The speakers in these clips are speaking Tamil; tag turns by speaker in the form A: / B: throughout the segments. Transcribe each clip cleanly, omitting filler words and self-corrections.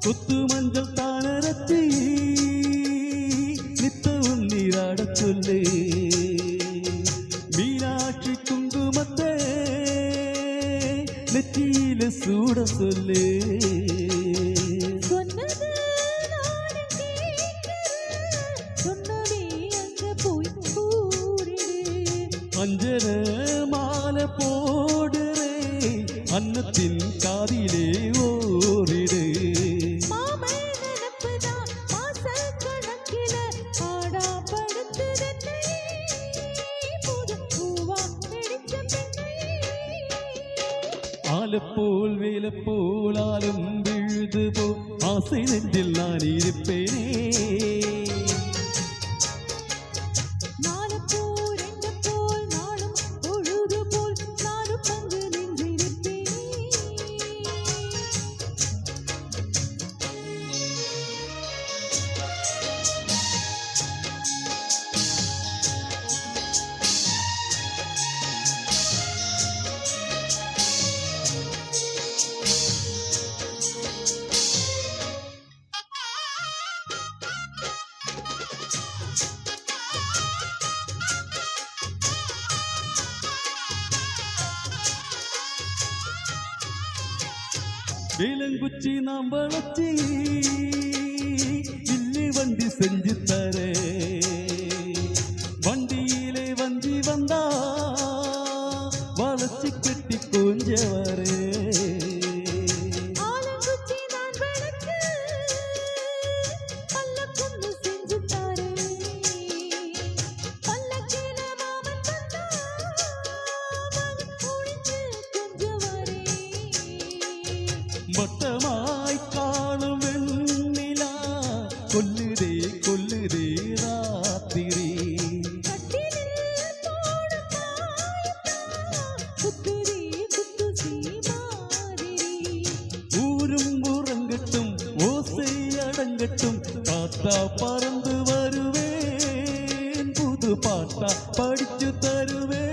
A: கொத்து மஞ்சள் தானரத்தி நித்தவும் நீராட சொல்லு மீனாட்சி குங்குமத்தை நெற்றியில சூட சொல்லு அஞ்சன மாலை போடுறே அன்னத்தின் காதிலே ஓரிடு ஆலப்போல் வேலப்போல் ஆலும் விழுது போ ஆசை நெஞ்சில் நான் இருப்பேனே வேலங்குச்சி நாம் வளர்ச்சி இல்லி வண்டி செஞ்சு தர வண்டியிலே வண்டி வந்தா வளர்ச்சி கட்டி கொஞ்ச வரே மொட்டமாய் காணும் வெண்ணிலா கொல்லுதே கொல்லுதே ராத்திரி ஊரும் உறங்கட்டும் ஓசை அடங்கட்டும் காத்தா பறந்து வருவேன் புது பாட்டா படிச்சு தருவேன்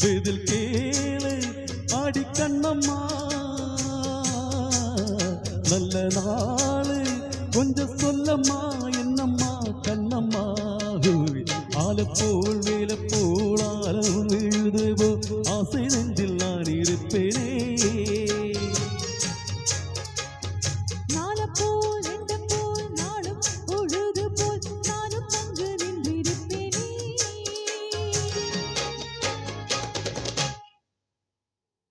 A: பதில் கேளு ஆடி கண்ணம்மா நல்ல நாளு கொஞ்சம் சொல்லம்மா என்னம்மா கண்ணம்மா ஆலப்போல் வேலை போல் ஆலம் விழுதுவோ ஆசை நெஞ்சில் நான் இருப்பேனே